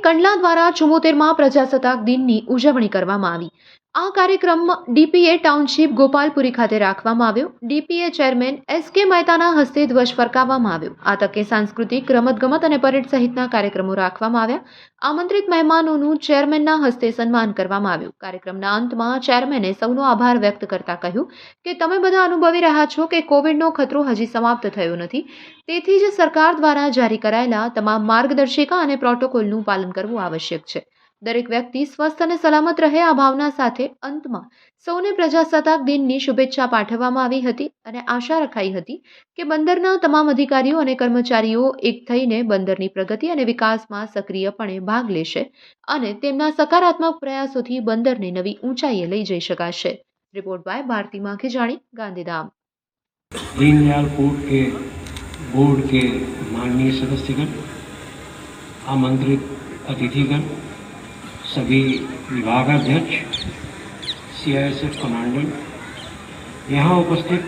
કંડલા દ્વારા 74મા પ્રજાસત્તાક દિનની ઉજવણી કરવામાં આવી। આ કાર્યક્રમ ડીપીએ ટાઉનશીપ ગોપાલપુરી ખાતે રાખવામાં આવ્યો। DPA chairman S K. મહેતાના હસ્તે ધ્વજ ફરકાવવામાં આવ્યો। આ તકે સાંસ્કૃતિક, રમતગમત અને પરેડ સહિતના કાર્યક્રમો રાખવામાં આવ્યા। આમંત્રિત મહેમાનોનું ચેરમેનના હસ્તે સન્માન કરવામાં આવ્યું। કાર્યક્રમના અંતમાં ચેરમેને સૌનો આભાર વ્યક્ત કરતા કહ્યું કે તમે બધા અનુભવી રહ્યા છો કે કોવિડનો ખતરો હજી સમાપ્ત થયો નથી, તેથી જ સરકાર દ્વારા જારી કરાયેલા તમામ માર્ગદર્શિકા અને પ્રોટોકોલનું પાલન કરવું આવશ્યક છે। દરેક વ્યક્તિ સ્વસ્થ અને સલામત રહે આ ભાવના સાથે અંતમાં સૌને પ્રજાસત્તાક દિનની શુભેચ્છા પાઠવવામાં આવી હતી અને આશા રખાઈ હતી કે બંદરના તમામ અધિકારીઓ અને કર્મચારીઓ એક થઈને બંદરની પ્રગતિ અને વિકાસમાં સક્રિયપણે ભાગ લેશે અને તેમના સકારાત્મક પ્રયાસોથી બંદરને નવી ઊંચાઈએ લઈ જઈ શકાશે। Report by Bharti Makhijani, Gandhidham. Deendayal port के बोर्ड के माननीय सदस्यगण, आमंत्रित अतिथिगण, सभी विभागाध्यक्ष, सीआईएसएफ कमांडेंट, यहाँ उपस्थित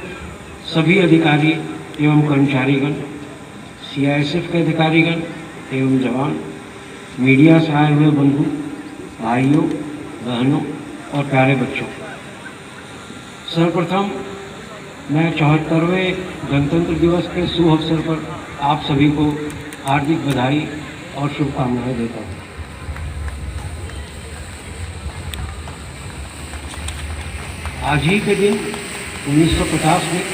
सभी अधिकारी एवं कर्मचारीगण, सीआईएसएफ के अधिकारीगण एवं जवान, मीडिया से आए हुए बंधु, भाइयों, बहनों और प्यारे बच्चों, सर्वप्रथम मैं 74वें गणतंत्र दिवस के शुभ अवसर पर आप सभी को हार्दिक बधाई और शुभकामनाएं देता हूँ। आज ही के दिन 1950 में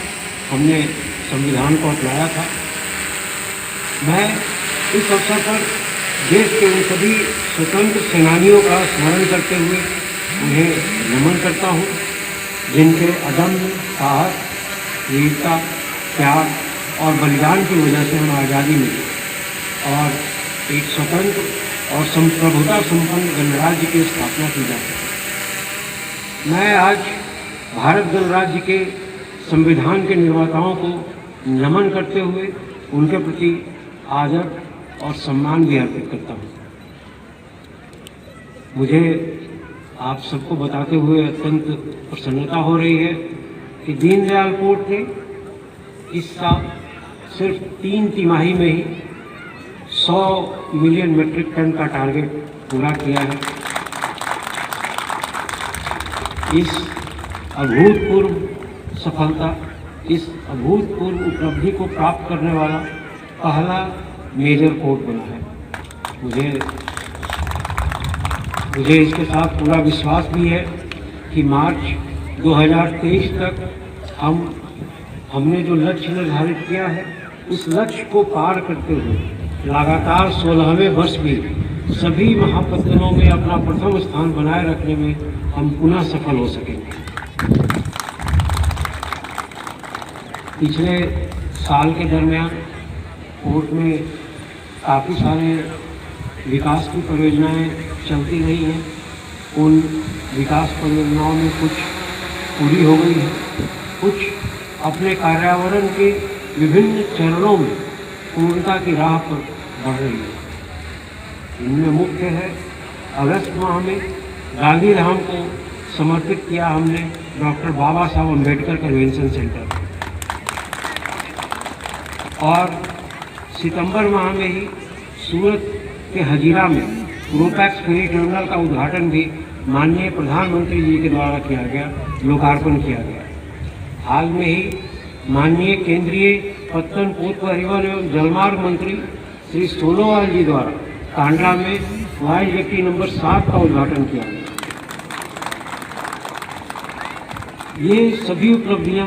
हमने संविधान को अपनाया था। मैं इस अवसर पर देश के उन सभी स्वतंत्र सेनानियों का स्मरण करते हुए उन्हें नमन करता हूँ, जिनके अदम्य साहस, वीरता, प्यार और बलिदान की वजह से हमें आज़ादी मिली और एक स्वतंत्र और संप्रभुता संपन्न गणराज्य की स्थापना की जा सके। मैं आज भारत गणराज्य के संविधान के निर्माताओं को नमन करते हुए उनके प्रति आदर और सम्मान भी अर्पित करता हूँ। मुझे आप सबको बताते हुए अत्यंत प्रसन्नता हो रही है कि दीनदयाल पोर्ट ने इस साल सिर्फ 3 तिमाही में ही 100 मिलियन मीट्रिक टन का टारगेट पूरा किया है। इस अभूतपूर्व सफलता, इस अभूतपूर्व उपलब्धि को प्राप्त करने वाला पहला मेजर पोर्ट बना है। मुझे इसके साथ पूरा विश्वास भी है कि मार्च 2023 तक हमने जो लक्ष्य निर्धारित किया है, उस लक्ष्य को पार करते हुए लगातार 16वें वर्ष भी सभी महापत्तनों में अपना प्रथम स्थान बनाए रखने में हम पुनः सफल हो सकेंगे। पिछले साल के दरमियान पोर्ट में काफ़ी सारे विकास की परियोजनाएं चलती रही हैं। उन विकास परियोजनाओं में कुछ पूरी हो गई है, कुछ अपने कार्यावरण के विभिन्न चरणों में पूर्णता की राह पर बढ़ रही है। इनमें मुख्य है, अगस्त माह में गांधीधाम को समर्पित किया हमने डॉक्टर बाबा साहब अम्बेडकर कन्वेंशन सेंटर, और सितंबर माह में ही सूरत के हजीरा में रोपैक्स फेरी टर्मिनल का उद्घाटन भी माननीय प्रधानमंत्री जी के द्वारा किया गया, लोकार्पण किया गया। हाल में ही माननीय केंद्रीय पत्तन, पोत परिवहन एवं जलमार्ग मंत्री श्री सोनोवाल जी द्वारा कांडला में वाइल्ड जेटी नंबर 7 का उद्घाटन किया गया। ये सभी उपलब्धियां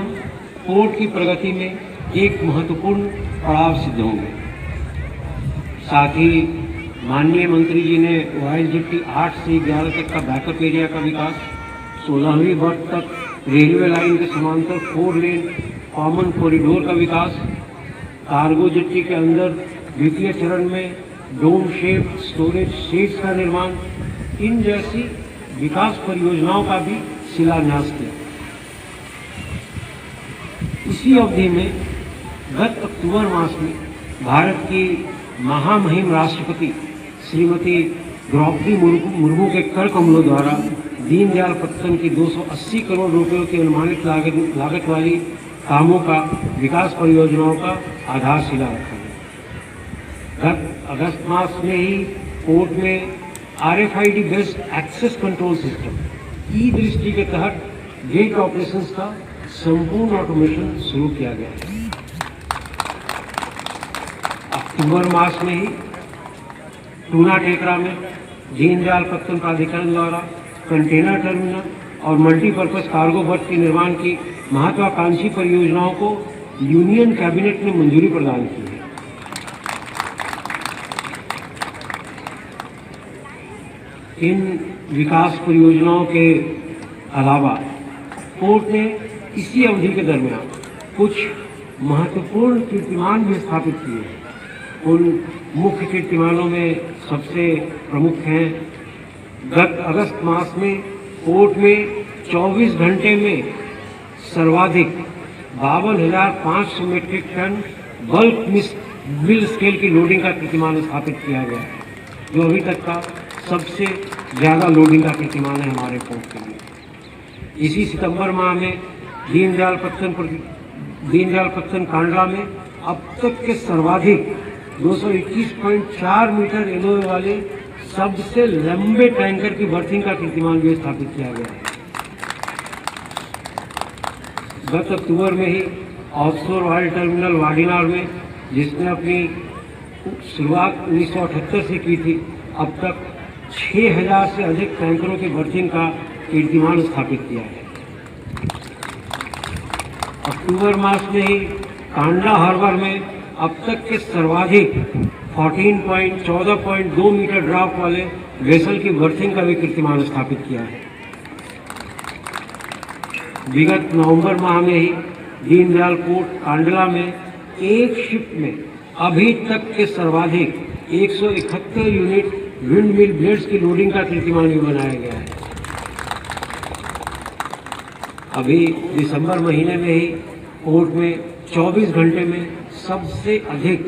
पोर्ट की प्रगति में एक महत्वपूर्ण पड़ाव सिद्ध होंगे। साथ ही माननीय मंत्री जी ने वाइल्ड जेटी 8 से 11 तक का बैकअप एरिया का विकास, 16वीं वर्ष तक रेलवे लाइन के समांतर 4 लेन कॉमन कॉरिडोर का विकास, कार्गो जेट्टी के अंदर द्वितीय चरण में डोम शेप स्टोरेज शेड्स का निर्माण, इन जैसी विकास परियोजनाओं का भी शिलान्यास किया। इसी अवधि में गत अक्टूबर मास में भारत की महामहिम राष्ट्रपति श्रीमती द्रौपदी मुर्मू के कर कमलों द्वारा दीनदयाल पत्तन की 280 करोड़ रुपयों की अनुमानित लागत वाली कामों का, विकास परियोजनाओं का आधारशिला रखा गया। गत अगस्त मास में ही पोर्ट में RFID based access control system e Drishti के तहत गेट ऑपरेशंस का संपूर्ण ऑटोमेशन शुरू किया गया है। अक्टूबर मास में ही टूना टेकरा में दीनदयाल पत्तन प्राधिकरण द्वारा कंटेनर टर्मिनल और मल्टीपर्पज कार्गो बर्थ के निर्माण की महत्वाकांक्षी परियोजनाओं को यूनियन कैबिनेट ने मंजूरी प्रदान की है। इन विकास परियोजनाओं के अलावा पोर्ट ने इसी अवधि के दरमियान कुछ महत्वपूर्ण कीर्तिमान भी स्थापित किए हैं। उन मुख्य कीर्तिमानों में सबसे प्रमुख हैं गत अगस्त मास में पोर्ट में 24 घंटे में सर्वाधिक 52,500 मीट्रिक टन बल्क मिल स्केल की लोडिंग का कीर्तिमान स्थापित किया गया है, जो अभी तक का सबसे ज़्यादा लोडिंग का कीर्तिमान है हमारे पोर्ट के लिए। इसी सितंबर माह में दीनदयाल पत्तन कांडला में अब तक के सर्वाधिक 221.4 मीटर एलओए वाले सबसे लंबे टैंकर की बर्थिंग का कीर्तिमान भी स्थापित किया गया है। गत अक्टूबर में ही ऑफशोर ऑयल टर्मिनल वाडीनार में, जिसने अपनी शुरुआत 1978 से की थी, अब तक 6,000 से अधिक टैंकरों की बर्थिंग का कीर्तिमान स्थापित किया है। अक्टूबर मास में ही कांडला हार्बर में अब तक के सर्वाधिक 14.2 मीटर ड्राफ्ट वाले वेसल की बर्थिंग का भी कीर्तिमान स्थापित किया है। विगत नवंबर माह में ही दीनदयाल पोर्ट कांडला में एक शिफ्ट में अभी तक के सर्वाधिक 171 यूनिट विंड मिल ब्लेड्स की लोडिंग का कीर्तिमान भी बनाया गया है। अभी दिसंबर महीने में ही पोर्ट में 24 घंटे में सबसे अधिक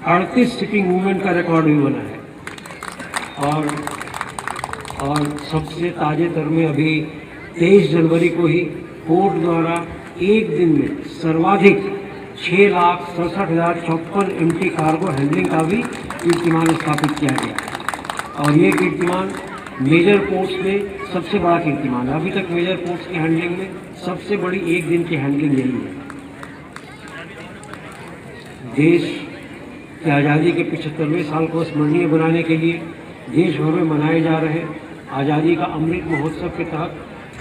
38 शिपिंग मूवमेंट का रिकॉर्ड भी बना है। और सबसे ताजेतर में अभी 23 जनवरी को ही पोर्ट द्वारा एक दिन में सर्वाधिक 6,67,054 एम्प्टी कार्गो हैंडलिंग का भी कीर्तिमान स्थापित किया गया। और ये कीर्तिमान मेजर पोर्ट्स में सबसे बड़ा कीर्तिमान है। अभी तक मेजर पोर्ट्स की हैंडलिंग में सबसे बड़ी एक दिन की हैंडलिंग यही है। देश की आज़ादी के 75वें साल को स्मरणीय बनाने के लिए देश भर में मनाए जा रहे आज़ादी का अमृत महोत्सव के तहत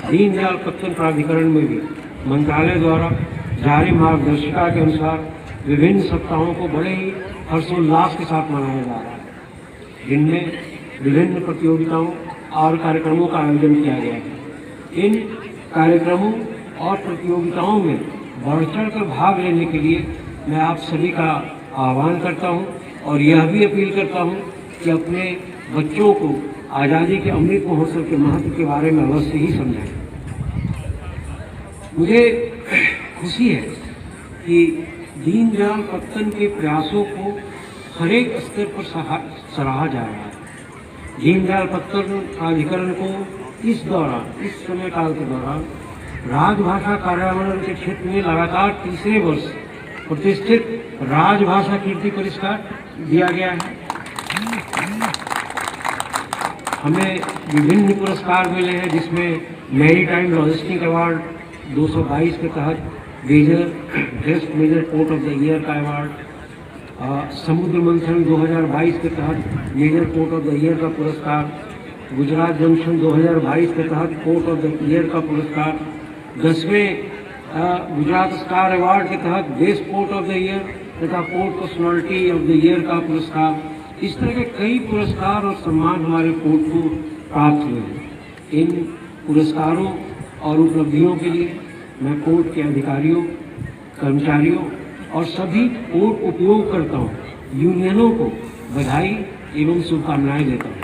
दीनदयाल पत्तन प्राधिकरण में भी मंत्रालय द्वारा जारी मार्गदर्शिका के अनुसार विभिन्न सप्ताहों को बड़े ही हर्षोल्लास के साथ मनाया जा रहा है, जिनमें विभिन्न प्रतियोगिताओं और कार्यक्रमों का आयोजन किया गया है। इन कार्यक्रमों और प्रतियोगिताओं में बढ़ चढ़ कर भाग लेने के लिए मैं आप सभी का आह्वान करता हूं और यह भी अपील करता हूं कि अपने बच्चों को आज़ादी के अमृत महोत्सव के महत्व के बारे में अवश्य ही समझाएं। मुझे खुशी है कि दीनदयाल पत्तन के प्रयासों को हर एक स्तर पर सराहा जा रहा है। दीनदयाल पत्तन प्राधिकरण को इस समय काल के दौरान राजभाषा कार्यान्वयन के क्षेत्र में लगातार तीसरे वर्ष प्रतिष्ठित राजभाषा कीर्ति पुरस्कार दिया गया है। हमें विभिन्न पुरस्कार मिले हैं, जिसमें मैरीटाइम लॉजिस्टिक अवार्ड 222 के तहत best major port of the year का अवार्ड, समुद्र मंथन 2022 के तहत major port of the year का पुरस्कार, गुजरात जंक्शन 2022 के तहत पोर्ट ऑफ द ईयर का पुरस्कार, 10वें गुजरात स्टार अवार्ड के तहत best port of the year तथा port personality of the year का पुरस्कार। इस तरह के कई पुरस्कार और सम्मान हमारे पोर्ट को प्राप्त हुए हैं। इन पुरस्कारों और उपलब्धियों के लिए मैं पोर्ट के अधिकारियों, कर्मचारियों और सभी पोर्ट उपयोगकर्ताओं, यूनियनों को बधाई एवं शुभकामनाएं देता हूँ।